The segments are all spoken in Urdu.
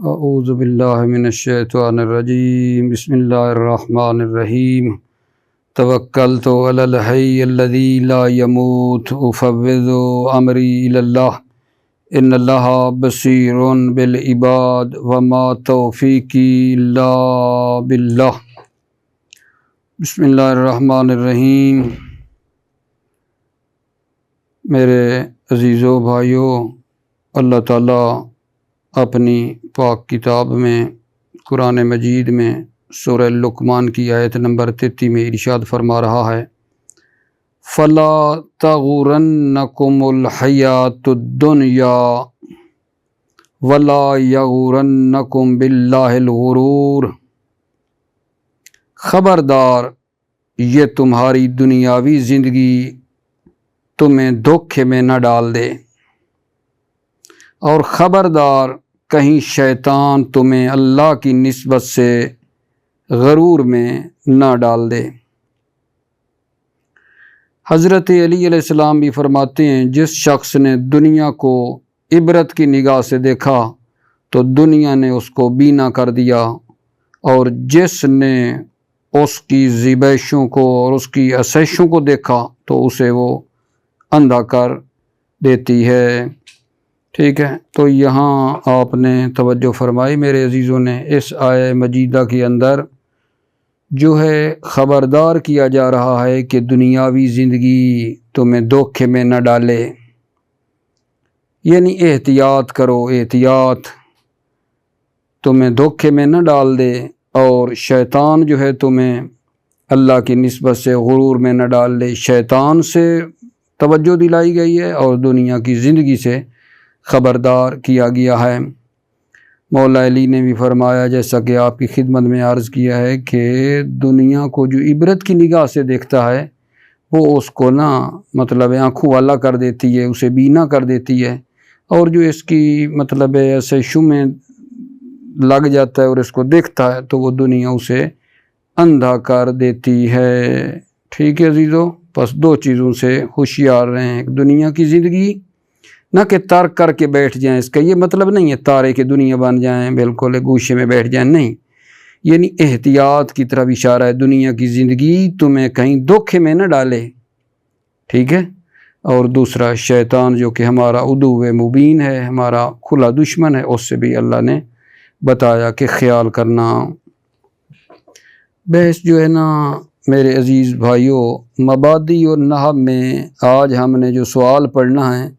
اعوذ باللہ من الشیطان الرجیم بسم اللہ الرحمن الرحیم توکلت علی الحی الذی لا یموت افوض امری الی اللہ ان اللہ بصیر بالعباد وما توفیقی الا باللہ۔ بسم اللہ الرحمن الرحیم۔ میرے عزیزو بھائیو، اللہ تعالیٰ اپنی پاک کتاب میں قرآن مجید میں سورہ لقمان کی آیت نمبر 33 میں ارشاد فرما رہا ہے، فَلَا تَغُرَنَّكُمُ الْحَيَاةُ الدُّنْيَا وَلَا يَغُرَنَّكُمْ بِاللَّهِ الْغُرُورُ۔ خبردار یہ تمہاری دنیاوی زندگی تمہیں دھوکے میں نہ ڈال دے، اور خبردار کہیں شیطان تمہیں اللہ کی نسبت سے غرور میں نہ ڈال دے۔ حضرت علی علیہ السلام بھی فرماتے ہیں، جس شخص نے دنیا کو عبرت کی نگاہ سے دیکھا تو دنیا نے اس کو بینا کر دیا، اور جس نے اس کی زیبائشوں کو اور اس کی آسائشوں کو دیکھا تو اسے وہ اندھا کر دیتی ہے۔ ٹھیک ہے، تو یہاں آپ نے توجہ فرمائی میرے عزیزوں نے، اس آیہ مجیدہ کے اندر جو ہے خبردار کیا جا رہا ہے کہ دنیاوی زندگی تمہیں دھوکے میں نہ ڈالے، یعنی احتیاط کرو، احتیاط تمہیں دھوکے میں نہ ڈال دے، اور شیطان جو ہے تمہیں اللہ کی نسبت سے غرور میں نہ ڈال دے۔ شیطان سے توجہ دلائی گئی ہے اور دنیا کی زندگی سے خبردار کیا گیا ہے۔ مولا علی نے بھی فرمایا، جیسا کہ آپ کی خدمت میں عرض کیا ہے، کہ دنیا کو جو عبرت کی نگاہ سے دیکھتا ہے وہ اس کو مطلب آنکھوں والا کر دیتی ہے، اسے بینا کر دیتی ہے، اور جو اس کی مطلب ایسے شمیں لگ جاتا ہے اور اس کو دیکھتا ہے تو وہ دنیا اسے اندھا کر دیتی ہے۔ ٹھیک ہے عزیزو، بس دو چیزوں سے ہوشیار رہیں، ایک دنیا کی زندگی نہ کہ ترک کر کے بیٹھ جائیں، اس کا یہ مطلب نہیں ہے تارے کی دنیا بن جائیں، بالکل گوشے میں بیٹھ جائیں، نہیں، یعنی احتیاط کی طرف اشارہ ہے۔ دنیا کی زندگی تمہیں کہیں دھوکے میں نہ ڈالے، ٹھیک ہے۔ اور دوسرا، شیطان جو کہ ہمارا عدو مبین ہے، ہمارا کھلا دشمن ہے، اس سے بھی اللہ نے بتایا کہ خیال کرنا۔ بحث جو ہے میرے عزیز بھائیوں، مبادی اور نحو میں آج ہم نے جو سوال پڑھنا ہے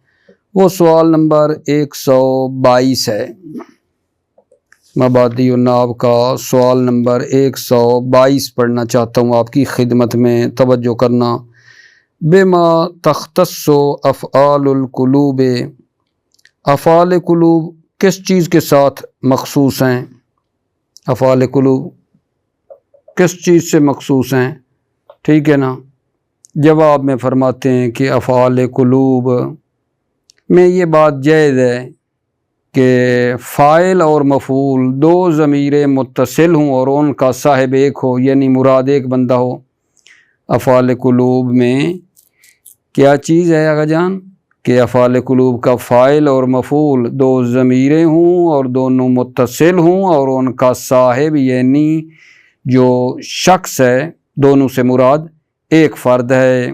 وہ سوال نمبر 122 ہے۔ مبادی و نحو کا سوال نمبر 122 پڑھنا چاہتا ہوں، آپ کی خدمت میں توجہ کرنا۔ بما تختص افعال القلوب، افعال قلوب کس چیز کے ساتھ مخصوص ہیں؟ افعال قلوب کس چیز سے مخصوص ہیں؟ ٹھیک ہے نا۔ جواب میں فرماتے ہیں کہ افعال قلوب میں یہ بات جائز ہے کہ فاعل اور مفعول دو ضمیر متصل ہوں اور ان کا صاحب ایک ہو، یعنی مراد ایک بندہ ہو۔ افعال قلوب میں کیا چیز ہے آقا جان؟ کہ افعال قلوب کا فاعل اور مفعول دو ضمیریں ہوں اور دونوں متصل ہوں، اور ان کا صاحب یعنی جو شخص ہے دونوں سے مراد ایک فرد ہے۔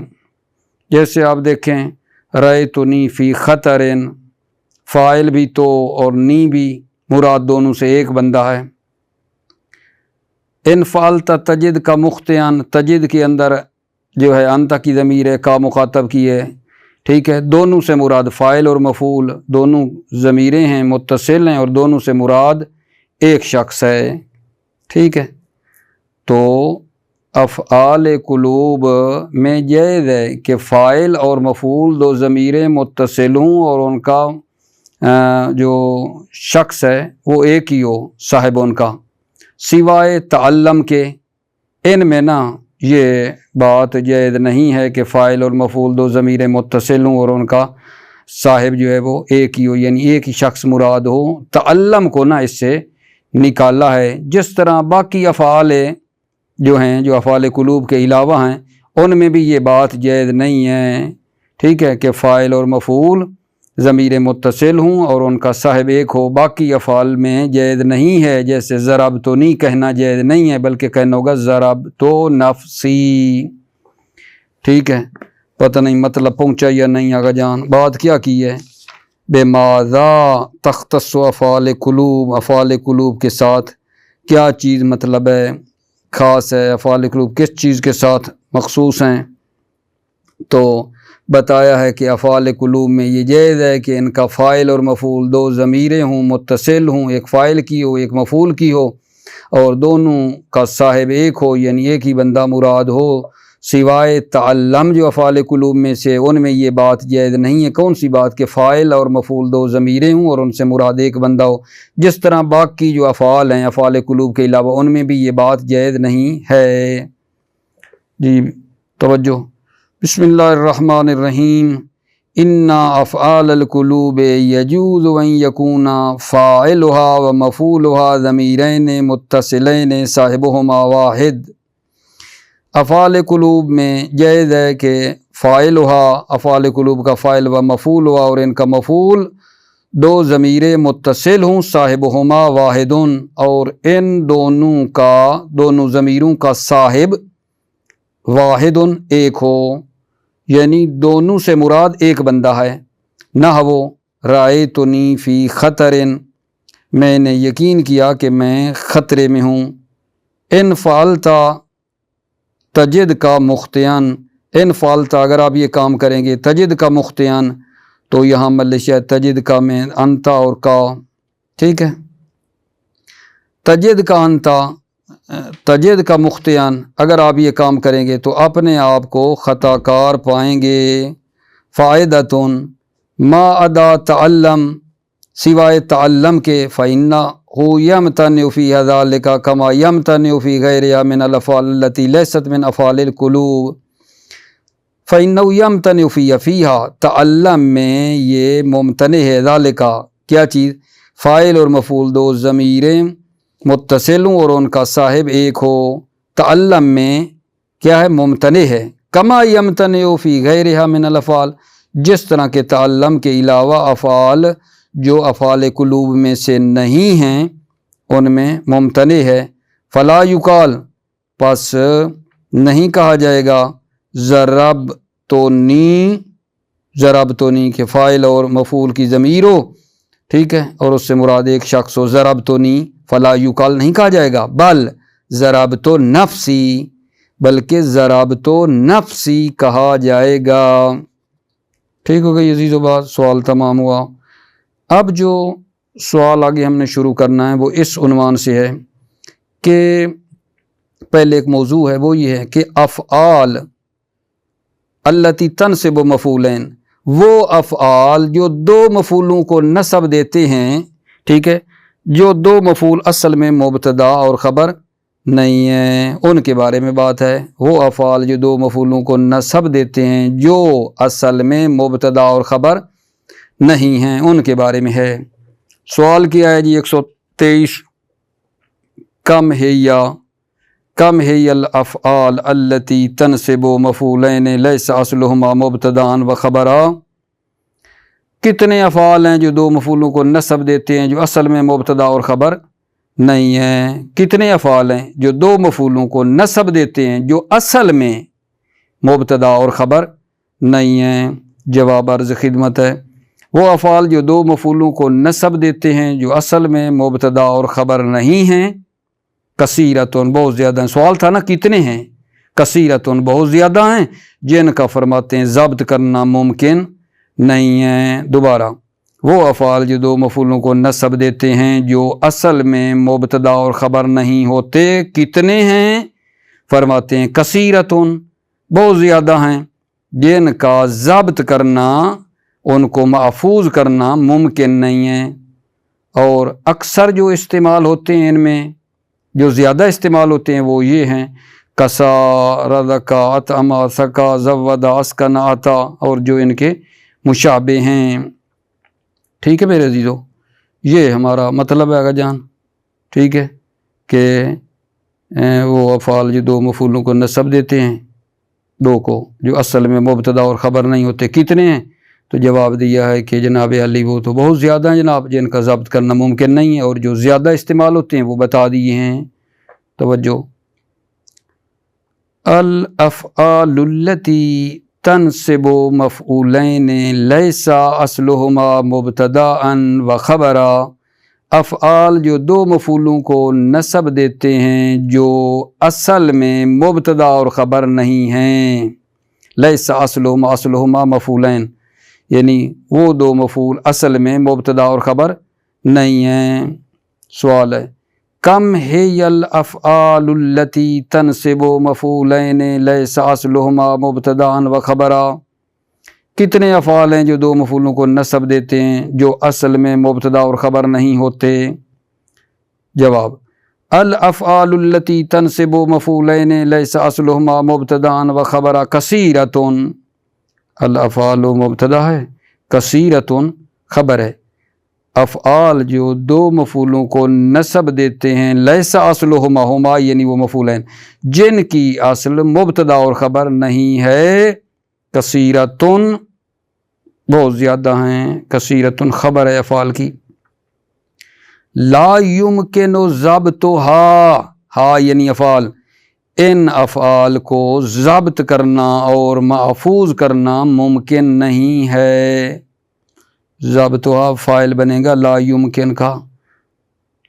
جیسے آپ دیکھیں، رأیتنی فی خطر، فاعل بھی تو اور نی بھی، مراد دونوں سے ایک بندہ ہے۔ ان فعلت تجد کا مختیان، تجد کے اندر جو ہے انت کی ضمیر ہے، کا مخاطب کی ہے، ٹھیک ہے۔ دونوں سے مراد فاعل اور مفعول دونوں ضمیریں ہیں، متصل ہیں، اور دونوں سے مراد ایک شخص ہے، ٹھیک ہے۔ تو افعال قلوب میں جائز ہے کہ فاعل اور مفعول دو ضمیریں متصل ہوں اور ان کا جو شخص ہے وہ ایک ہی ہو، صاحب ان کا، سوائے تعلم کے۔ ان میں یہ بات جائز نہیں ہے کہ فاعل اور مفعول دو ضمیریں متصل ہوں اور ان کا صاحب جو ہے وہ ایک ہی ہو، یعنی ایک ہی شخص مراد ہو۔ تعلم کو اس سے نکالا ہے، جس طرح باقی افعال جو ہیں، جو افعال قلوب کے علاوہ ہیں، ان میں بھی یہ بات جائز نہیں ہے، ٹھیک ہے، کہ فاعل اور مفعول ضمیر متصل ہوں اور ان کا صاحب ایک ہو، باقی افعال میں جائز نہیں ہے، جیسے ضرب تو نہیں کہنا جائز نہیں ہے، بلکہ کہنا ہوگا ضرب تو نفسی۔ ٹھیک ہے، پتہ نہیں مطلب پہنچا یا نہیں آگا جان۔ بات کیا کی ہے؟ بے ماذا تختص افعال قلوب، افعال قلوب کے ساتھ کیا چیز مطلب ہے خاص ہے، افعال قلوب کس چیز کے ساتھ مخصوص ہیں؟ تو بتایا ہے کہ افعال قلوب میں یہ جائز ہے کہ ان کا فاعل اور مفعول دو ضمیریں ہوں، متصل ہوں، ایک فاعل کی ہو ایک مفعول کی ہو، اور دونوں کا صاحب ایک ہو، یعنی ایک ہی بندہ مراد ہو، سوائے تعلم جو افعال قلوب میں سے ان میں یہ بات جائز نہیں ہے۔ کون سی بات؟ کہ فاعل اور مفعول دو ضمیریں ہوں اور ان سے مراد ایک بندہ ہو۔ جس طرح باقی جو افعال ہیں افعال قلوب کے علاوہ ان میں بھی یہ بات جائز نہیں ہے۔ جی توجہ، بسم اللہ الرحمن الرحیم۔ ان افعال القلوب یجوز ان یکون فاعلها ومفعولها ضمیرین متصلین صاحبهما واحد۔ افعال قلوب میں جائز ہے کہ فاعلها، افعال قلوب کا فاعل و مفعولها اور ان کا مفعول دو ضمیر متصل ہوں، صاحبهما واحد، اور ان دونوں ضمیروں کا صاحب واحد ایک ہو، یعنی دونوں سے مراد ایک بندہ ہے۔ نحو رأیتنی فی خطر، میں نے یقین کیا کہ میں خطرے میں ہوں۔ ان فعلتا تجد کا مختیان، ان فعلتا اگر آپ یہ کام کریں گے، تجد کا مختیان، تو یہاں ملشہ تجد کا میں انتا اور کا، ٹھیک ہے، تجد کا انتا، تجد کا مختیان، اگر آپ یہ کام کریں گے تو اپنے آپ کو خطا کار پائیں گے۔ فائدتن ما ادا تعلم، سوائے تعلم کے، فإنه يمتنع في ذلك كما يمتنع في غيرها من الأفعال التي ليست من أفعال القلوب۔ فإنه يمتنع فيها، تعلم میں یہ ممتنع ہے، ذالک کیا چیز؟ فاعل اور مفعول دو ضمیریں متصل ہوں اور ان کا صاحب ایک ہو، تعلم میں کیا ہے؟ ممتنع ہے۔ کما یمتنع فی غیرها من الافعال، جس طرح کے تعلم کے علاوہ افعال جو افعال قلوب میں سے نہیں ہیں ان میں ممتنع ہے۔ فلا یقال، پس نہیں کہا جائے گا ضربتنی کے فاعل اور مفعول کی ضمیر ہو، ٹھیک ہے، اور اس سے مراد ایک شخص ہو، ضربتنی، فلا یقال نہیں کہا جائے گا، بل ضربت نفسی، بلکہ ضربت نفسی کہا جائے گا۔ ٹھیک ہو گئی عزیز و بات، سوال تمام ہوا۔ اب جو سوال آگے ہم نے شروع کرنا ہے وہ اس عنوان سے ہے کہ پہلے ایک موضوع ہے، وہ یہ ہے کہ افعال التی تنصب مفعولین، وہ افعال جو دو مفعولوں کو نصب دیتے ہیں، ٹھیک ہے، جو دو مفعول اصل میں مبتدا اور خبر نہیں ہیں، ان کے بارے میں بات ہے۔ وہ افعال جو دو مفعولوں کو نصب دیتے ہیں جو اصل میں مبتدا اور خبر نہیں ہیں، ان کے بارے میں ہے۔ سوال کیا ہے جی 123، کم ہے الافعال التی تنصب مفعولین لیس اصلہما مبتداء و خبرا، کتنے افعال ہیں جو دو مفعولوں کو نصب دیتے ہیں جو اصل میں مبتدا اور خبر نہیں ہیں؟ کتنے افعال ہیں جو دو مفعولوں کو نصب دیتے ہیں جو اصل میں مبتدا اور خبر نہیں ہیں؟ جواب عرض خدمت ہے، وہ افعال جو دو مفعولوں کو نصب دیتے ہیں جو اصل میں مبتدا اور خبر نہیں ہیں، کثیرتن، بہت زیادہ ہیں۔ سوال تھا نا کتنے ہیں، کثیرتن، بہت زیادہ ہیں، جن کا فرماتے ہیں ضبط کرنا ممکن نہیں ہے۔ دوبارہ، وہ افعال جو دو مفعولوں کو نصب دیتے ہیں جو اصل میں مبتدا اور خبر نہیں ہوتے، کتنے ہیں؟ فرماتے ہیں کثیرتن، بہت زیادہ ہیں، جن کا ضبط کرنا، ان کو محفوظ کرنا ممکن نہیں ہے۔ اور اکثر جو استعمال ہوتے ہیں ان میں، جو زیادہ استعمال ہوتے ہیں وہ یہ ہیں کسا، رزقا، اطعما، سکا، زودا، اسکنا، عطا، اور جو ان کے مشابہ ہیں۔ ٹھیک ہے میرے عزیزو، یہ ہمارا مطلب ہے آگا جان، ٹھیک ہے، کہ وہ افعال جو دو مفعولوں کو نصب دیتے ہیں، دو کو، جو اصل میں مبتدا اور خبر نہیں ہوتے، کتنے ہیں؟ تو جواب دیا ہے کہ جناب علی وہ تو بہت زیادہ ہیں جناب، جن کا ضبط کرنا ممکن نہیں ہے، اور جو زیادہ استعمال ہوتے ہیں وہ بتا دیے ہیں۔ توجہ، الافعال التی تنصب مفعولین لیس اصلہما مبتداء و خبرا، افعال جو دو مفعولوں کو نصب دیتے ہیں جو اصل میں مبتدا اور خبر نہیں ہیں، لیس اصلہما مفعولین، یعنی وہ دو مفعول اصل میں مبتدا اور خبر نہیں ہیں۔ سوال ہے، کم ہی الافعال التی تنصب مفعولین لیس اصلہما مبتداء و خبرا، کتنے افعال ہیں جو دو مفعولوں کو نصب دیتے ہیں جو اصل میں مبتدا اور خبر نہیں ہوتے؟ جواب، الافعال التی تنصب مفعولین لیس اصلہما مبتداء و خبرا کثیرۃ، الافعال مبتدا ہے، کثیرۃ خبر ہے۔ افعال جو دو مفعولوں کو نصب دیتے ہیں، لیس اصلہما، ہما یعنی وہ مفعولین جن کی اصل مبتدا اور خبر نہیں ہے، کثیرۃ بہت زیادہ ہیں، کثیرۃ خبر ہے افعال کی۔ لا یمکن ضبطھا، ہا یعنی افعال، ان افعال کو ضبط کرنا اور محفوظ کرنا ممکن نہیں ہے۔ ضبطھا فاعل بنے گا لا یمکن کا،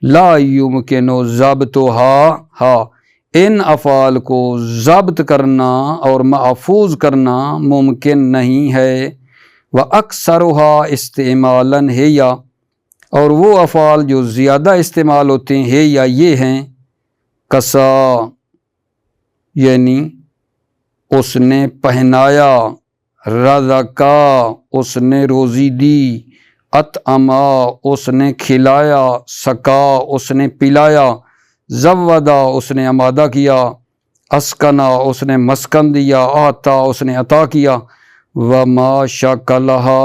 لا یمکن ضبطھا، ہا ان افعال کو ضبط کرنا اور محفوظ کرنا ممکن نہیں ہے۔ وَأَكْثَرُهَا اسْتِعْمَالًا ہے، اور وہ افعال جو زیادہ استعمال ہوتے ہیں ہے یا یہ ہیں، کسا یعنی اس نے پہنایا، رزقا اس نے روزی دی، اطعما اس نے کھلایا، سکا اس نے پلایا، زودا اس نے آمادہ کیا، اسکنا اس نے مسکن دیا، آتا اس نے عطا کیا، وما شکلہا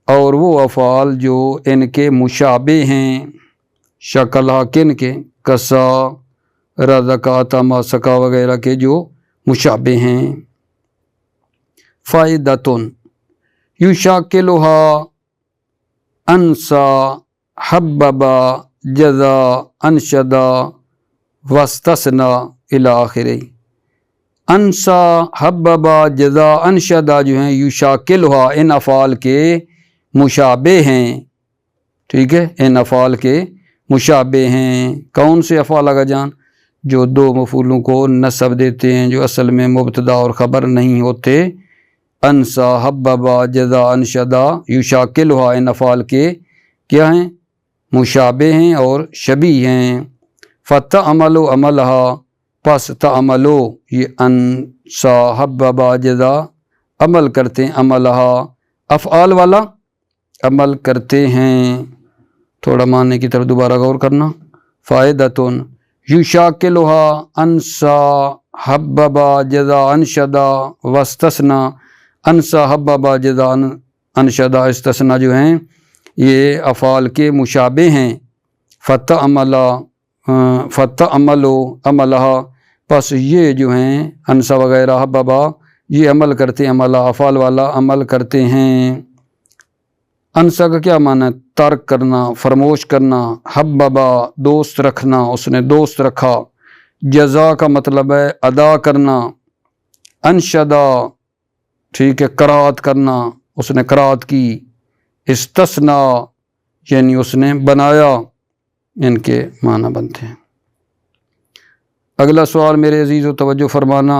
اور وہ افعال جو ان کے مشابہ ہیں، شکلہا کن کے، کسا، رزقا، اطعما، سکا وغیرہ کے جو مشابہ ہیں۔ فائدۃن یشاکلھا انسا، حببا، جزا، انشدا، واستثنا الی آخرہ۔ انسا، حببا، جزا، انشدا جو ہیں یشاکلھا ان افعال کے مشابہ ہیں، ٹھیک ہے، ان افعال کے مشابہ ہیں۔ کون سے افعال آگا جان؟ جو دو مفعولوں کو نصب دیتے ہیں جو اصل میں مبتدا اور خبر نہیں ہوتے۔ انسا، حببا، جزا، انشدا، یشاکلھا ان افعال کے کیا ہیں؟ مشابہ ہیں اور شبیہ ہیں۔ فتعمل عملہا، پس تعملو یہ انسا، حببا، جزا عمل کرتے ہیں، عملہا افعال والا عمل کرتے ہیں۔ تھوڑا معنی کی طرف دوبارہ غور کرنا۔ فائدۃن یشاکلھا انسا، حببا، جزا، انشدا، واستثنا، انسا، حببا، جزا، انشدا، استثنا جو ہیں یہ افعال کے مشابہ ہیں۔ فتعملو عملہا، پس یہ جو ہیں انسا وغیرہ، حببا یہ عمل کرتے ہیں، عملہ افعال والا عمل کرتے ہیں۔ انسا کا کیا معنی ہے؟ ترک کرنا، فراموش کرنا۔ حببا دوست رکھنا، اس نے دوست رکھا۔ جزا کا مطلب ہے ادا کرنا۔ انشدا ٹھیک ہے، قرات کرنا، اس نے قرات کی۔ استثنا یعنی اس نے بنایا، ان کے معنی بنتے ہیں۔ اگلا سوال میرے عزیز و توجہ فرمانا،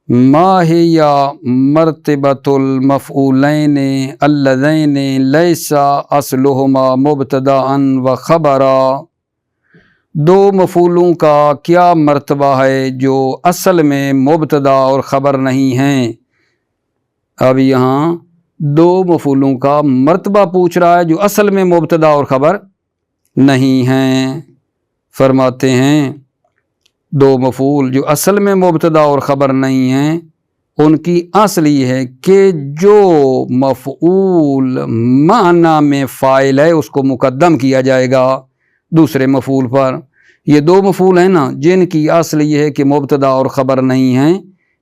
ما ہی مرتبۃ المفعولین اللذین لیس اصلہما مبتداء و خبرا، دو مفعولوں کا کیا مرتبہ ہے جو اصل میں مبتدا اور خبر نہیں ہیں؟ اب یہاں دو مفعولوں کا مرتبہ پوچھ رہا ہے جو اصل میں مبتدا اور خبر نہیں ہیں۔ فرماتے ہیں دو مفعول جو اصل میں مبتدا اور خبر نہیں ہیں، ان کی اصل یہ ہے کہ جو مفعول معنی میں فاعل ہے اس کو مقدم کیا جائے گا دوسرے مفعول پر۔ یہ دو مفعول ہیں نا جن کی اصل یہ ہے کہ مبتدا اور خبر نہیں ہیں،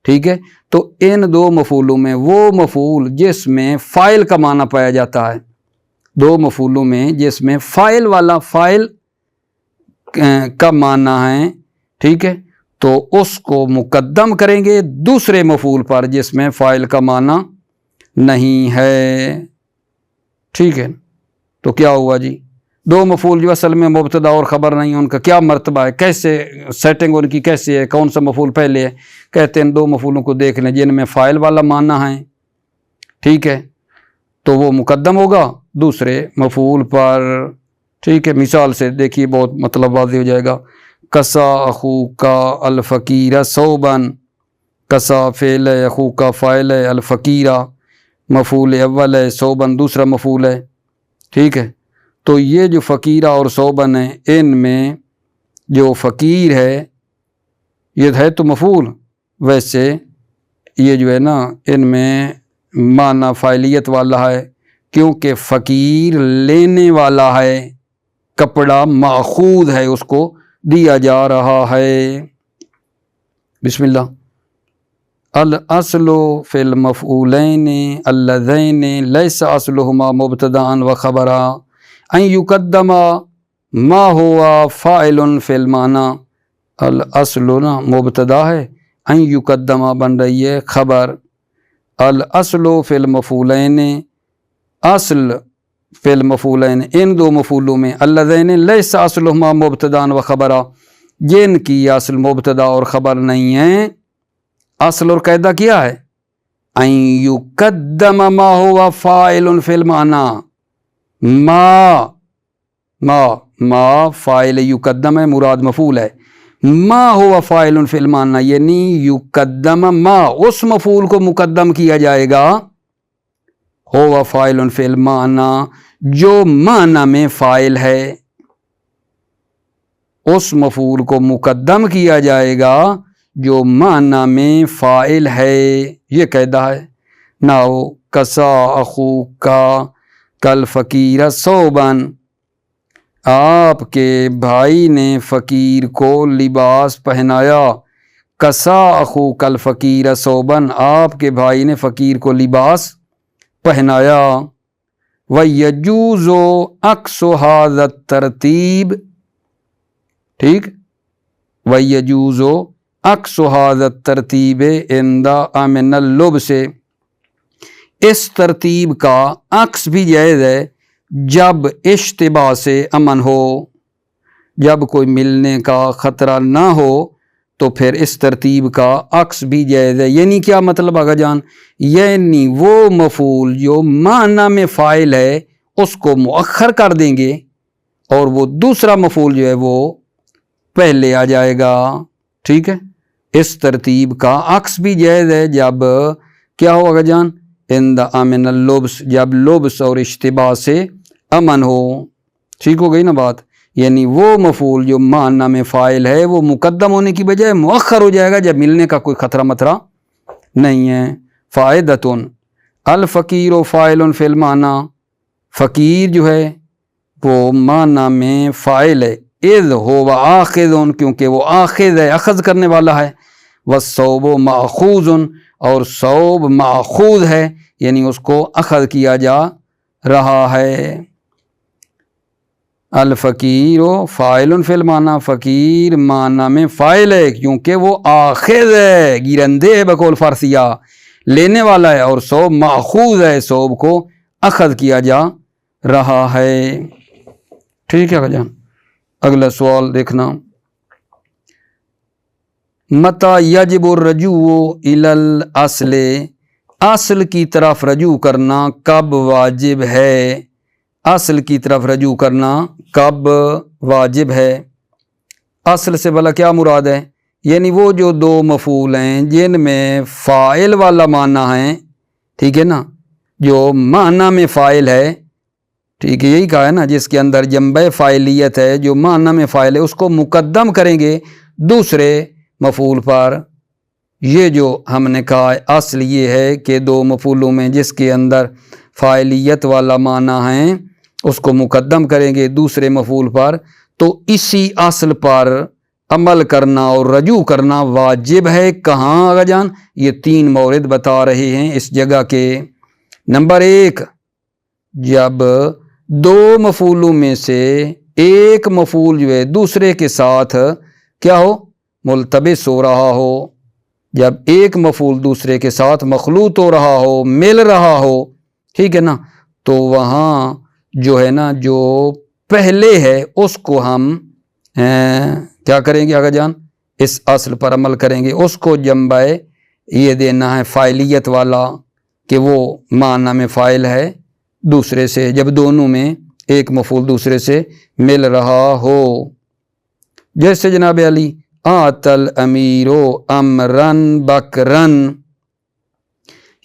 ٹھیک ہے، تو ان دو مفعولوں میں وہ مفعول جس میں فاعل کا معنی پایا جاتا ہے، دو مفعولوں میں جس میں فاعل والا فاعل کا معنی ہے، ٹھیک ہے، تو اس کو مقدم کریں گے دوسرے مفعول پر جس میں فاعل کا معنی نہیں ہے، ٹھیک ہے۔ تو کیا ہوا جی، دو مفعول جو اصل میں مبتدا اور خبر نہیں ہیں، ان کا کیا مرتبہ ہے، کیسے سیٹنگ ان کی کیسی ہے، کون سا مفعول پہلے ہے؟ کہتے ہیں دو مفعولوں کو دیکھ لیں جن میں فاعل والا معنی ہے، ٹھیک ہے، تو وہ مقدم ہوگا دوسرے مفعول پر، ٹھیک ہے۔ مثال سے دیکھیے بہت مطلب واضح ہو جائے گا۔ کسا اخوکا الفقیر صوبا، کسا فعل ہے، اخوکا فاعل ہے، الفقیرہ مفعول اول ہے، صوبا دوسرا مفعول ہے، ٹھیک ہے۔ تو یہ جو فقیرہ اور صوباً ہے، ان میں جو فقیر ہے یہ ہے تو مفعول، ویسے یہ جو ہے نا ان میں معنی فاعلیت والا ہے، کیونکہ فقیر لینے والا ہے، کپڑا ماخوذ ہے، اس کو دیا جا رہا ہے۔ بسم اللہ۔ الاصل فی المفعولین اللذین لیس اصلہما مبتدأ و خبرا ان یقدم ما ہوا فاعل فی المعنی۔ الاصل نا مبتدا ہے، ان یقدم بن رہی ہے خبر۔ الاصل فی المفعولین، اصل فی المفعولین ان دو مفعولوں میں، اللذین لیس اصلہما مبتدأ و خبرا جن کی اصل مبتدا اور خبر نہیں ہیں، اصل اور قاعدہ کیا ہے؟ ان یقدم ما ہوا فاعل فی المعنی، ما فاعل یقدم ہے، مراد مفعول ہے، ما ہوا فاعل فی المعنی یعنی یقدم ما، اس مفعول کو مقدم کیا جائے گا، ہوا فاعل فی المعنی جو معنی میں فاعل ہے، اس مفعول کو مقدم کیا جائے گا جو معنی میں فاعل ہے، یہ قاعدہ ہے۔ ناؤ کسا اخوکا کل فقیر صوباً، آپ کے بھائی نے فقیر کو لباس پہنایا، کسا اخوکا الفقیر صوباً آپ کے بھائی نے فقیر کو لباس پہنایا۔ وَيَجُوزُ عَكْسُ هَذَا التَّرْتِيبِ، ٹھیک، وَيَجُوزُ عَكْسُ هَذَا التَّرْتِيبِ عِنْدَ مِنَ اللُّبْسِ، اس ترتیب کا عکس بھی جائز ہے جب اشتباہ سے امن ہو، جب کوئی ملنے کا خطرہ نہ ہو تو پھر اس ترتیب کا عکس بھی جائز ہے۔ یعنی کیا مطلب آگا جان؟ یعنی وہ مفعول جو معنی میں فاعل ہے اس کو مؤخر کر دیں گے اور وہ دوسرا مفعول جو ہے وہ پہلے آ جائے گا، ٹھیک ہے۔ اس ترتیب کا عکس بھی جائز ہے جب کیا ہو آگا جان؟ عند امن اللبس، جب لبس اور اشتباہ سے امن ہو، ٹھیک ہو گئی نا بات؟ یعنی وہ مفعول جو معنی میں فاعل ہے وہ مقدم ہونے کی بجائے مؤخر ہو جائے گا جب ملنے کا کوئی خطرہ مطرہ نہیں ہے۔ فائدتن الفقیر فاعل فی المعنی، فقیر جو ہے وہ معنی میں فاعل ہے، اذ ہو آخذ کیونکہ وہ آخذ ہے، اخذ کرنے والا ہے، والصوب ماخوذ اور صوب ماخوذ ہے یعنی اس کو اخذ کیا جا رہا ہے۔ الفقیر فاعل فی المعنی، فقیر معنی میں فاعل ہے کیونکہ وہ آخذ ہے، گیرندے ہے بقول فارسیہ، لینے والا ہے، اور صوب ماخوذ ہے، صوب کو اخذ کیا جا رہا ہے، ٹھیک ہے جان۔ اگلا سوال دیکھنا، متی یجب الرجوع الی الاصل، اصل کی طرف رجوع کرنا کب واجب ہے؟ اصل کی طرف رجوع کرنا کب واجب ہے؟ اصل سے بھلا کیا مراد ہے؟ یعنی وہ جو دو مفعول ہیں جن میں فاعل والا معنی ہے، ٹھیک ہے نا، جو معنی میں فاعل ہے، ٹھیک ہے، یہی کہا ہے نا، جس کے اندر جنبہ فاعلیت ہے، جو معنی میں فاعل ہے اس کو مقدم کریں گے دوسرے مفعول پر۔ یہ جو ہم نے کہا ہے اصل یہ ہے کہ دو مفعولوں میں جس کے اندر فاعلیت والا معنی ہے اس کو مقدم کریں گے دوسرے مفعول پر، تو اسی اصل پر عمل کرنا اور رجوع کرنا واجب ہے۔ کہاں آقا جان؟ یہ 3 مورد بتا رہے ہیں اس جگہ کے۔ نمبر 1، جب 2 مفعولوں میں سے ایک مفعول جو ہے دوسرے کے ساتھ کیا ہو؟ ملتبس ہو رہا ہو۔ جب ایک مفعول دوسرے کے ساتھ مخلوط ہو رہا ہو، مل رہا ہو، ٹھیک ہے نا، تو وہاں جو ہے نا جو پہلے ہے اس کو ہم کیا کریں گے آقا جان؟ اس اصل پر عمل کریں گے، اس کو جنبہ یہ دینا ہے فاعلیت والا، کہ وہ معنی میں فاعل ہے دوسرے سے، جب دونوں میں ایک مفعول دوسرے سے مل رہا ہو۔ جیسے جناب علی آت الامیرو امرن بکرن،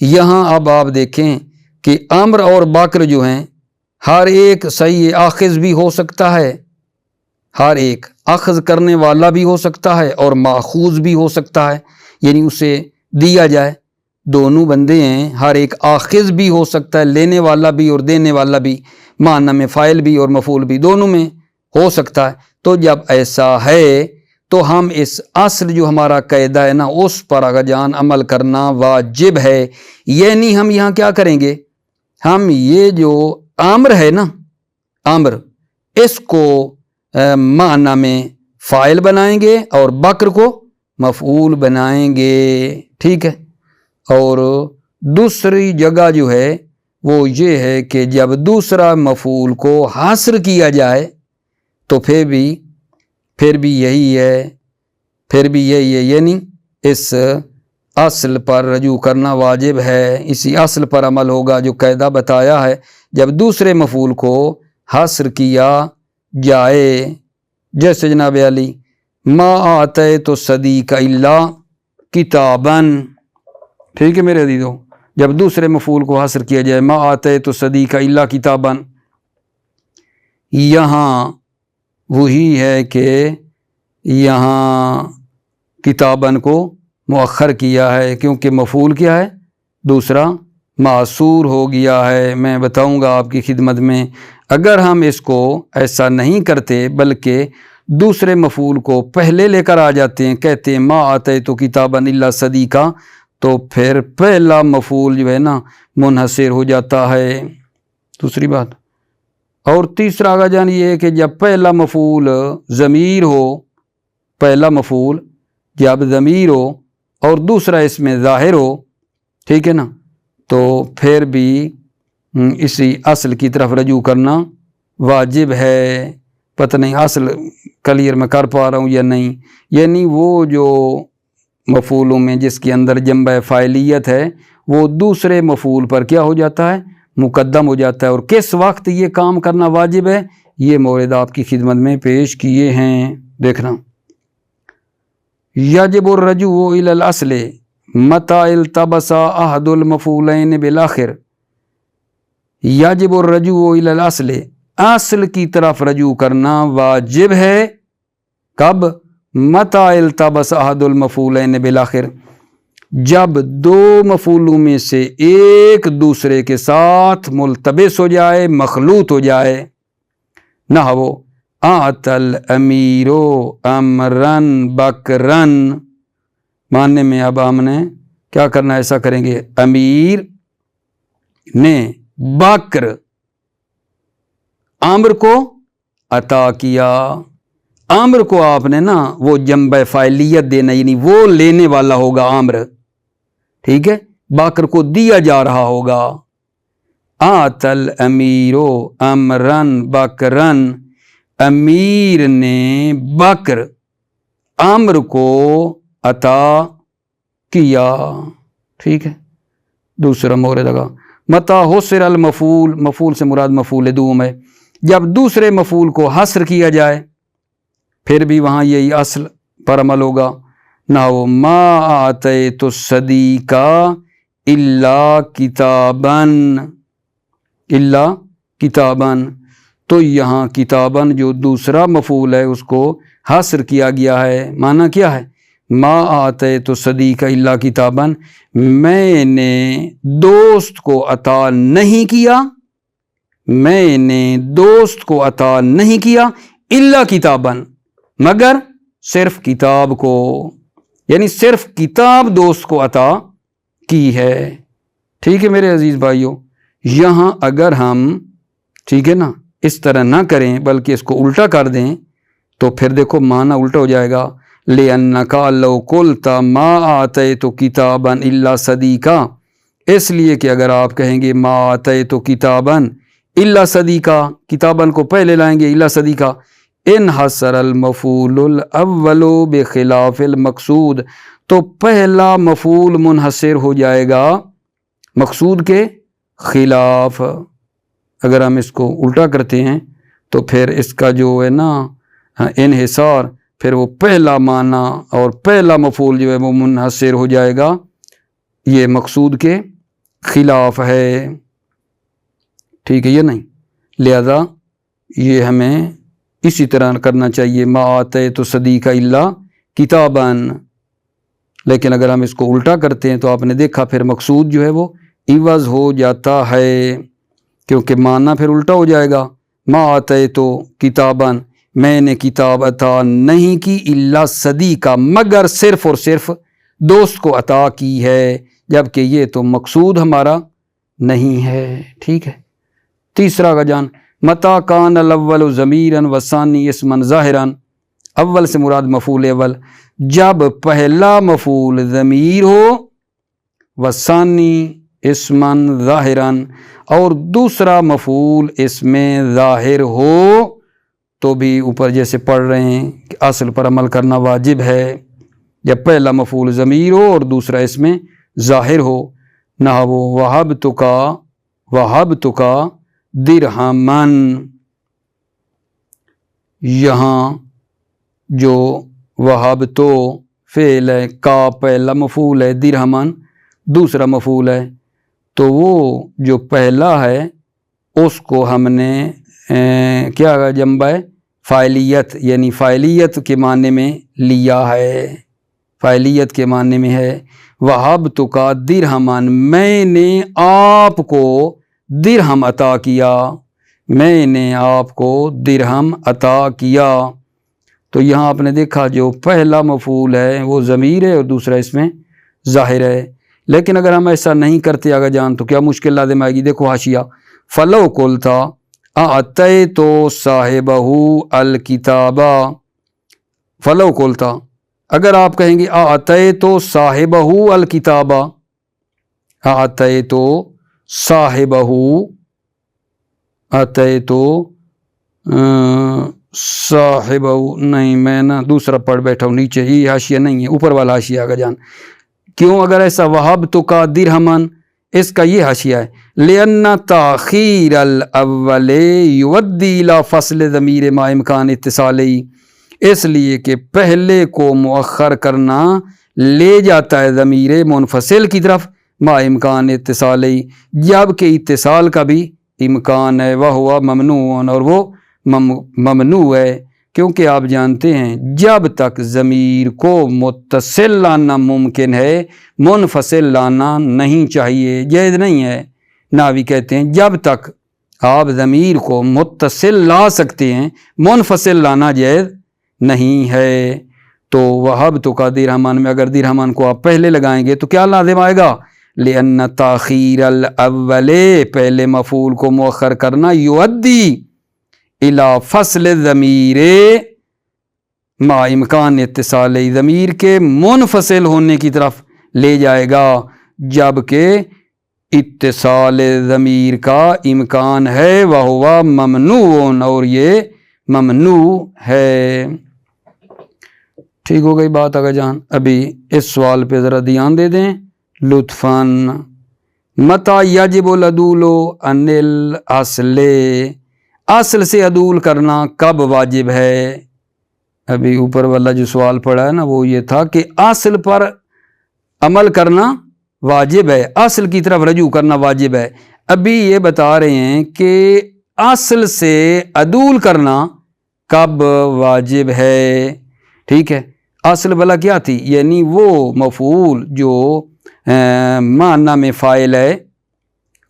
یہاں اب آپ دیکھیں کہ امر اور بکر جو ہیں ہر ایک صحیح اخذ بھی ہو سکتا ہے، ہر ایک اخذ کرنے والا بھی ہو سکتا ہے اور ماخوذ بھی ہو سکتا ہے، یعنی اسے دیا جائے۔ دونوں بندے ہیں، ہر ایک آخذ بھی ہو سکتا ہے، لینے والا بھی اور دینے والا بھی، معنی میں فاعل بھی اور مفعول بھی، دونوں میں ہو سکتا ہے۔ تو جب ایسا ہے تو ہم اس اصل جو ہمارا قاعدہ ہے نا اس پر آقا جان عمل کرنا واجب ہے۔ یعنی ہم یہاں کیا کریں گے؟ ہم یہ جو امر ہے نا، امر، اس کو معنی میں فاعل بنائیں گے اور بکر کو مفعول بنائیں گے، ٹھیک ہے۔ اور دوسری جگہ جو ہے وہ یہ ہے کہ جب دوسرا مفعول کو حاصر کیا جائے تو پھر بھی یہی ہے، یعنی اس اصل پر رجوع کرنا واجب ہے، اسی اصل پر عمل ہوگا جو قاعدہ بتایا ہے۔ جب دوسرے مفعول کو حاصر کیا جائے، جیسے جناب علی ما آتیت الصدیق الا کتابا، ٹھیک ہے میرے عزیزو، جب دوسرے مفعول کو حاصر کیا جائے ما آتیت الصدیق الا کتابا، یہاں وہی ہے کہ یہاں کتابن کو مؤخر کیا ہے، کیونکہ مفعول کیا ہے؟ دوسرا معصور ہو گیا ہے۔ میں بتاؤں گا آپ کی خدمت میں، اگر ہم اس کو ایسا نہیں کرتے بلکہ دوسرے مفعول کو پہلے لے کر آ جاتے ہیں، کہتے ہیں ما آتیت کتابا الا صدیقا، تو پھر پہلا مفعول جو ہے نا منحصر ہو جاتا ہے، دوسری بات۔ اور تیسرا آقا جان یہ ہے کہ جب پہلا مفعول ضمیر ہو، پہلا مفعول جب ضمیر ہو اور دوسرا اس میں ظاہر ہو، ٹھیک ہے نا، تو پھر بھی اسی اصل کی طرف رجوع کرنا واجب ہے۔ پتہ نہیں اصل کلیئر میں کر پا رہا ہوں یا نہیں، یعنی وہ جو مفعولوں میں جس کے اندر جنبہ فاعلیت ہے وہ دوسرے مفعول پر کیا ہو جاتا ہے؟ مقدم ہو جاتا ہے۔ اور کس وقت یہ کام کرنا واجب ہے؟ یہ مورد آپ کی خدمت میں پیش کیے ہیں، دیکھنا۔ یجب الرجوع الی الاصل متی التبس احد المفعولین بالآخر، یجب الرجوع الی الاصل، اصل کی طرف رجوع کرنا واجب ہے۔ کب؟ متی التبس احد المفعولین بالآخر، جب 2 مفعولوں میں سے ایک دوسرے کے ساتھ ملتبس ہو جائے، مخلوط ہو جائے۔ نحو آت الامیرو امرن بکرن، معنی میں اب ہم نے کیا کرنا، ایسا کریں گے، امیر نے بکر امر کو عطا کیا۔ امر کو آپ نے نا وہ جنبہ فاعلیت دینا، یعنی وہ لینے والا ہوگا امر، ٹھیک ہے، بکر کو دیا جا رہا ہوگا۔ آت الامیرو امرن بکرن، امیر نے بکر امر کو عطا کیا، ٹھیک ہے۔ دوسرا مورد لگا متا حصر المفعول، مفعول سے مراد مفعول دوم ہے، جب دوسرے مفعول کو حصر کیا جائے پھر بھی وہاں یہی اصل پر عمل ہوگا۔ نحو ما آتیت الصدیق الا کتابا، الا کتابا، تو یہاں کتابا جو دوسرا مفعول ہے اس کو حصر کیا گیا ہے۔ معنی کیا ہے؟ ما آتیت الصدیق الا کتابا، میں نے دوست کو عطا نہیں کیا، میں نے دوست کو عطا نہیں کیا، الا کتابا، مگر صرف کتاب کو، یعنی صرف کتاب دوست کو عطا کی ہے۔ ٹھیک ہے میرے عزیز بھائیوں، یہاں اگر ہم ٹھیک ہے نا اس طرح نہ کریں بلکہ اس کو الٹا کر دیں تو پھر دیکھو معنی الٹا ہو جائے گا۔ لِأَنَّكَ لَوْ قُلْتَ مَا آتَيْتُ كِتَابًا إِلَّا صَدِيقًا، اس لیے کہ اگر آپ کہیں گے ما آتَيْتُ كِتَابًا إِلَّا صَدِيقًا، کتاباً کو پہلے لائیں گے إِلَّا صَدِيقًا، انحصر المفعول الاول بخلاف المقصود، تو پہلا مفعول منحصر ہو جائے گا مقصود کے خلاف۔ اگر ہم اس کو الٹا کرتے ہیں تو پھر اس کا جو ہے نا انحصار، پھر وہ پہلا معنی اور پہلا مفعول جو ہے وہ منحصر ہو جائے گا، یہ مقصود کے خلاف ہے۔ ٹھیک ہے یہ نہیں، لہذا یہ ہمیں اسی طرح کرنا چاہیے، ما آتیت صدیق الا کتاباً۔ لیکن اگر ہم اس کو الٹا کرتے ہیں تو آپ نے دیکھا پھر مقصود جو ہے وہ عوض ہو جاتا ہے، کیونکہ معنی پھر الٹا ہو جائے گا۔ ما آتیت کتاباً، میں نے کتاب عطا نہیں کی، الا صدیقہ، مگر صرف اور صرف دوست کو عطا کی ہے، جبکہ یہ تو مقصود ہمارا نہیں ہے۔ ٹھیک ہے، تیسرا کا جان، متا کان الاول ضمیراً والثانی اسما ظاہراً، اول سے مراد مفعول اول، جب پہلا مفعول ضمیر ہو، والثانی اسما ظاہراً، اور دوسرا مفعول اس میں ظاہر ہو، تو بھی اوپر جیسے پڑھ رہے ہیں کہ اصل پر عمل کرنا واجب ہے جب پہلا مفعول ضمیر ہو اور دوسرا اس میں ظاہر ہو۔ نحو وَهَبْتُكَ دِرْهَمًا، یہاں جو وَهَبْتُ فعل ہے، کا پہلا مفعول ہے، درہمن دوسرا مفعول ہے، تو وہ جو پہلا ہے اس کو ہم نے کیا جنبہ ہے فاعلیت، یعنی فاعلیت کے معنی میں لیا ہے، فاعلیت کے معنی میں ہے۔ وَهَبْتُكَ دِرْهَمًا، میں نے آپ کو درہم عطا کیا، میں نے آپ کو درہم عطا کیا۔ تو یہاں آپ نے دیکھا جو پہلا مفعول ہے وہ ضمیر ہے اور دوسرا اس میں ظاہر ہے۔ لیکن اگر ہم ایسا نہیں کرتے آگے جان تو کیا مشکل لازم آئے گی، دیکھو حاشیہ، فَلَوْ قُلْتَ أَعْطَيْتُ صَاحِبَهُ الْكِتَابَ، فَلَوْ قُلْتَ، اگر آپ کہیں گے أَعْطَيْتُ صَاحِبَهُ الْكِتَابَ، أَعْطَيْتُ صَاحِبَهُ، أَعْطَيْتُ صَاحِبَهُ، نہیں میں نا دوسرا پڑھ بیٹھا ہوں، نیچے ہی حاشیہ نہیں ہے، اوپر والا حاشیہ آگے جان۔ کیوں اگر ایسا وَهَبْتُكَ دِرْهَمًا، اس کا یہ حاشیہ ہے، لِأَنَّ تَأْخِيرَ الْأَوَّلِ يُؤَدِّي إِلَى فَصْلِ ضَمِيرِ مَا إِمْكَانِ اتصالِهِ، اس لیے کہ پہلے کو مؤخر کرنا لے جاتا ہے ضمیر منفصل کی طرف، ما امکان اتصالِهِ، جبکہ اتصال کا بھی امکان ہے، وَهُوَ ممنوع، اور وہ ممنوع ہے، کیونکہ آپ جانتے ہیں جب تک ضمیر کو متصل لانا ممکن ہے منفصل لانا نہیں چاہیے، جائز نہیں ہے۔ ناوی کہتے ہیں جب تک آپ ضمیر کو متصل لا سکتے ہیں منفصل لانا جائز نہیں ہے۔ تو وَهَبْتُكَ دِرْهَمًا میں اگر درہمن کو آپ پہلے لگائیں گے تو کیا لازم آئے گا، لِأَنَّ تَأْخِيرَ الْأَوَّلِ، پہلے مفعول کو مؤخر کرنا، يُؤَدِّي إِلَى فَصْلِ الضَّمِيرِ مَا إِمْكَانِ اتصالِ، ضمیر کے منفصل ہونے کی طرف لے جائے گا جبکہ اتصال ضمیر کا امکان ہے، وَهُوَ ممنوع، اور یہ ممنوع ہے۔ ٹھیک ہو گئی بات آگا جان؟ ابھی اس سوال پہ ذرا دھیان دے دیں لطفاً۔ متى يجب العدول عن الاصل، اصل سے عدول کرنا کب واجب ہے؟ ابھی اوپر والا جو سوال پڑا ہے نا وہ یہ تھا کہ اصل پر عمل کرنا واجب ہے، اصل کی طرف رجوع کرنا واجب ہے۔ ابھی یہ بتا رہے ہیں کہ اصل سے عدول کرنا کب واجب ہے۔ ٹھیک ہے، اصل بلا کیا تھی، یعنی وہ مفعول جو معنی میں فاعل ہے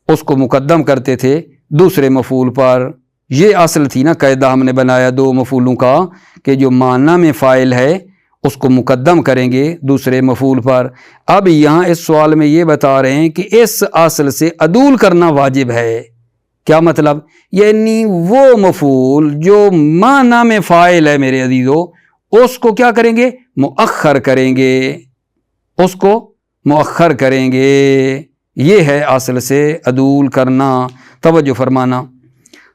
اس کو مقدم کرتے تھے دوسرے مفعول پر، یہ اصل تھی نا، قاعدہ ہم نے بنایا دو مفعولوں کا کہ جو معنی میں فاعل ہے اس کو مقدم کریں گے دوسرے مفعول پر۔ اب یہاں اس سوال میں یہ بتا رہے ہیں کہ اس اصل سے عدول کرنا واجب ہے۔ کیا مطلب؟ یعنی وہ مفعول جو معنی میں فاعل ہے میرے عزیزو، اس کو کیا کریں گے؟ مؤخر کریں گے، اس کو مؤخر کریں گے۔ یہ ہے اصل سے عدول کرنا۔ توجہ فرمانا،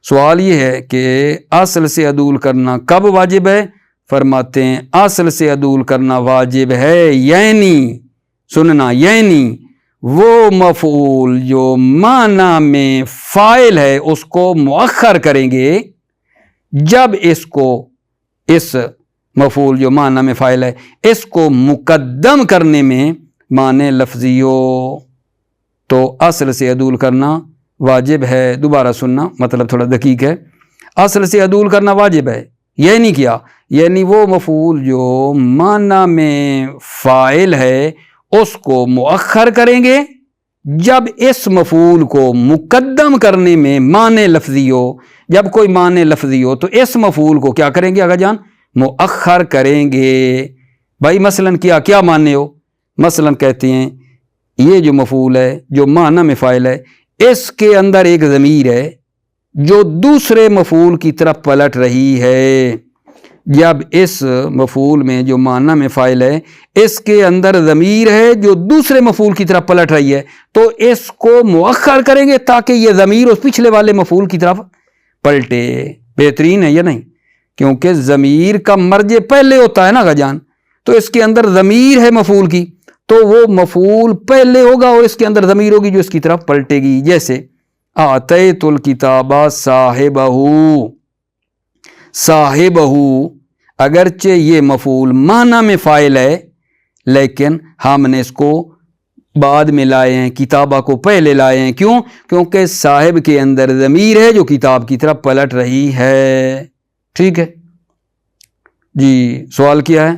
سوال یہ ہے کہ اصل سے عدول کرنا کب واجب ہے؟ فرماتے ہیں اصل سے عدول کرنا واجب ہے، یعنی سننا، یعنی وہ مفعول جو معنی میں فاعل ہے اس کو مؤخر کریں گے جب اس مفعول جو معنی میں فاعل ہے اس کو مقدم کرنے میں معنی لفظی ہو، تو اصل سے عدول کرنا واجب ہے۔ دوبارہ سننا، مطلب تھوڑا دقیق ہے۔ اصل سے عدول کرنا واجب ہے، یعنی کیا؟ یعنی وہ مفعول جو معنی میں فاعل ہے اس کو مؤخر کریں گے جب اس مفعول کو مقدم کرنے میں معنی لفظی ہو۔ جب کوئی معنی لفظی ہو تو اس مفعول کو کیا کریں گے آقا جان؟ مؤخر کریں گے۔ بھائی مثلا کیا معنی ہو؟ مثلا کہتے ہیں یہ جو مفعول ہے جو معنی میں فاعل ہے اس کے اندر ایک ضمیر ہے جو دوسرے مفعول کی طرف پلٹ رہی ہے۔ جب اس مفعول میں جو معنی میں فاعل ہے اس کے اندر ضمیر ہے جو دوسرے مفعول کی طرف پلٹ رہی ہے، تو اس کو مؤخر کریں گے تاکہ یہ ضمیر اس پچھلے والے مفعول کی طرف پلٹے۔ بہترین ہے یا نہیں؟ کیونکہ ضمیر کا مرجع پہلے ہوتا ہے نا غجان، تو اس کے اندر ضمیر ہے مفعول کی، تو وہ مفعول پہلے ہوگا اور اس کے اندر ضمیر ہوگی جو اس کی طرف پلٹے گی۔ جیسے آتیت الکتاب صاحبہ، صاحبہ اگرچہ یہ مفعول معنی میں فاعل ہے لیکن ہم نے اس کو بعد میں لائے ہیں، کتابہ کو پہلے لائے ہیں۔ کیوں؟ کیونکہ صاحب کے اندر ضمیر ہے جو کتاب کی طرف پلٹ رہی ہے۔ ٹھیک ہے جی، سوال کیا ہے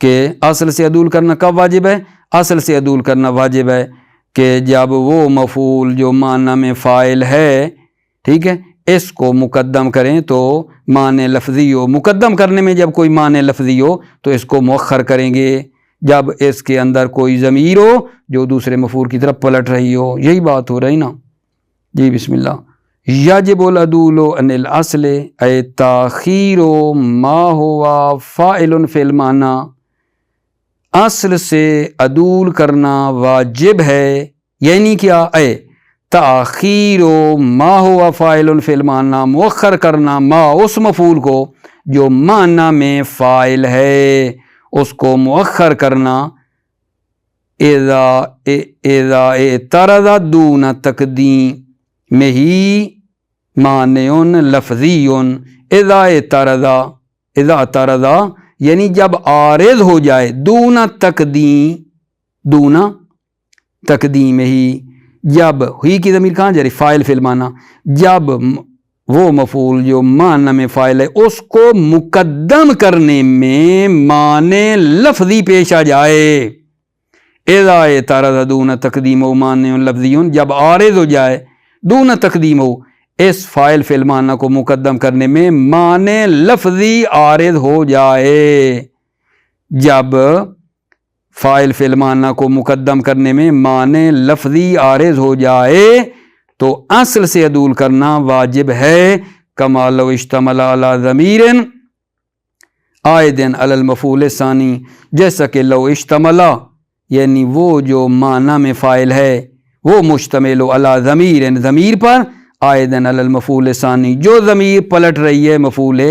کہ اصل سے عدول کرنا کب واجب ہے؟ اصل سے عدول کرنا واجب ہے کہ جب وہ مفعول جو معنی میں فاعل ہے، ٹھیک ہے، اس کو مقدم کریں تو معنی لفظی ہو۔ مقدم کرنے میں جب کوئی معنی لفظی ہو تو اس کو مؤخر کریں گے جب اس کے اندر کوئی ضمیر ہو جو دوسرے مفعول کی طرف پلٹ رہی ہو۔ یہی بات ہو رہی نا جی۔ بسم اللہ۔ یجب العدول عن الاصل اے تاخیر ما ہوا فاعل فی المعنی، اصل سے عدول کرنا واجب ہے، یعنی کیا؟ اے تاخیر ما ہوا فاعل فی المعنی، مؤخر کرنا ما اس مفعول کو جو معنی میں فاعل ہے اس کو مؤخر کرنا اذا اعترض دون تقدیم ہی مانع لفظی، اذا اعترض یعنی جب عارض ہو جائے، دون تقدیم ہی، جب ہی کی ضمیر کہاں جا رہی؟ فاعل فی المعنی، جب وہ مفعول جو معنی میں فاعل ہے اس کو مقدم کرنے میں معنی لفظی پیش آ جائے۔ اذا اعترض دون تقدیم مانع لفظی، جب عارض ہو جائے دون تقدیم اس فاعل فی المعنی کو مقدم کرنے میں معنی لفظی عارض ہو جائے۔ جب فاعل فی المعنی کو مقدم کرنے میں معنی لفظی عارض ہو جائے تو اصل سے عدول کرنا واجب ہے۔ کما لو اشتمل علی ضمیر عائد علی المفعول الثانی، جیسا کہ لو اشتمل یعنی وہ جو معنی میں فاعل ہے وہ مشتمل علی ضمیر، ضمیر پر، عائد علی المفعول الثانی جو ضمیر پلٹ رہی ہے مفعول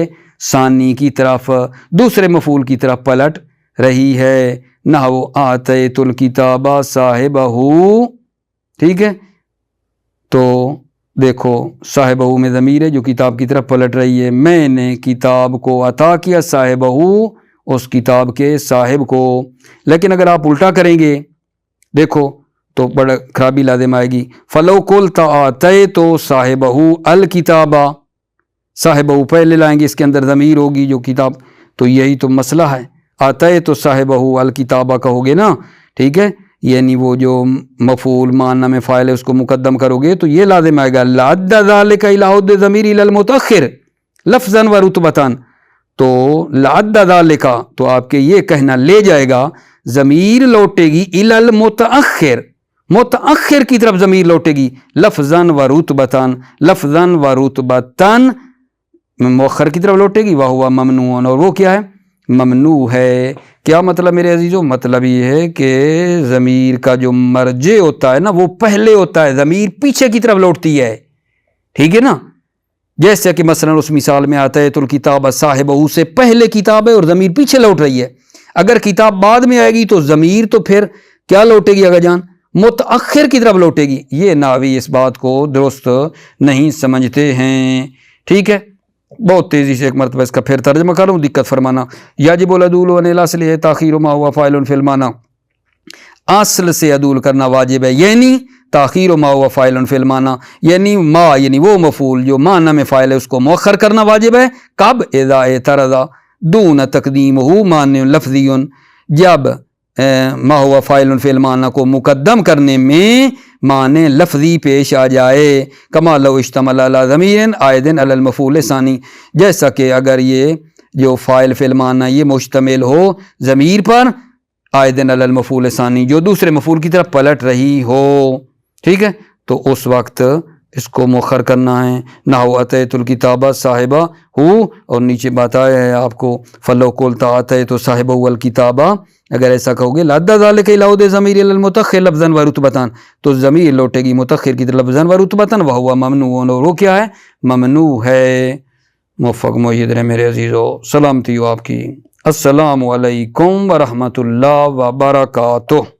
ثانی کی طرف، دوسرے مفعول کی طرف پلٹ رہی ہے۔ نحو آتیت الکتاب صاحبہ، ٹھیک ہے، تو دیکھو صاحبہ میں ضمیر ہے جو کتاب کی طرف پلٹ رہی ہے۔ میں نے کتاب کو عطا کیا صاحبہ، اس کتاب کے صاحب کو۔ لیکن اگر آپ الٹا کریں گے دیکھو تو بڑا خرابی لازم آئے گی۔ فلو قلت آتیت صاحبہ الکتاب، صاحبہ پہلے لائیں گے، اس کے اندر ضمیر ہوگی جو کتاب، تو یہی تو مسئلہ ہے۔ آتیت صاحبہ الکتابہ کہو گے نا، ٹھیک ہے، یعنی وہ جو مفعول معنی میں فاعل ہے اس کو مقدم کرو گے تو یہ لازم آئے گا لعد ذالک الی عود ضمیر الی المتاخر لفظا و رتبتاً، تو لعد ذالک تو آپ کے یہ کہنا لے جائے گا ضمیر لوٹے گی الی المتاخر، متاخر کی طرف ضمیر لوٹے گی لفظا و رتبتاً، لفظا و رتبتاً مؤخر کی طرف لوٹے گی، وہو ممنوع، اور وہ کیا ہے؟ ممنوع ہے۔ کیا مطلب میرے عزیزو؟ مطلب یہ ہے کہ ضمیر کا جو مرجع ہوتا ہے نا وہ پہلے ہوتا ہے، ضمیر پیچھے کی طرف لوٹتی ہے، ٹھیک ہے نا؟ جیسے کہ مثلا اس مثال میں آتا ہے تو الکتاب صاحبہ سے پہلے کتاب ہے اور ضمیر پیچھے لوٹ رہی ہے، اگر کتاب بعد میں آئے گی تو ضمیر تو پھر کیا لوٹے گی اگر جان؟ متأخر کی طرف لوٹے گی۔ یہ ناوی اس بات کو درست نہیں سمجھتے ہیں، ٹھیک ہے؟ بہت تیزی سے ایک مرتبہ اس کا پھر ترجمہ کروں، دقت فرمانا۔ یجب العدول عن الاصل ہے تاخیر ما ہوا فاعل فی المعنی، اصل سے عدول کرنا واجب ہے، یعنی تاخیر ما ہوا فاعل فی المعنی، یعنی ما یعنی وہ مفعول جو معنی میں فاعل ہے اس کو مؤخر کرنا واجب ہے۔ کب؟ اذا اعترض دون تقدیمہ معنی لفظی، جب ما ہوا فاعل فی المعنی کو مقدم کرنے میں معنی لفظی پیش آ جائے، کما لو اشتمل علی ضمیر عائد علی المفعول ثانی، جیسا کہ اگر یہ جو فاعل فی المعنی یہ مشتمل ہو ضمیر پر عائد علی المفعول ثانی جو دوسرے مفعول کی طرف پلٹ رہی ہو، ٹھیک ہے؟ تو اس وقت اس کو مؤخر کرنا ہے۔ نحو اتیت الکتاب صاحبہ ہو، اور نیچے بتایا ہے آپ کو فلو قلت اتیت صاحبہ الکتاب، اگر ایسا کہو گے لعد ذالک الی عود ضمیر الی المتاخر لفظا و رتبتاً، تو ضمیر لوٹے گی متاخر کی طرف لفظا و رتبتاً، وہو ممنوع، اور وہ کیا ہے؟ ممنوع ہے۔ موفق مؤید رہے میرے عزیزو، سلامتی ہو آپ کی۔ السلام علیکم ورحمۃ اللہ وبرکاتہ۔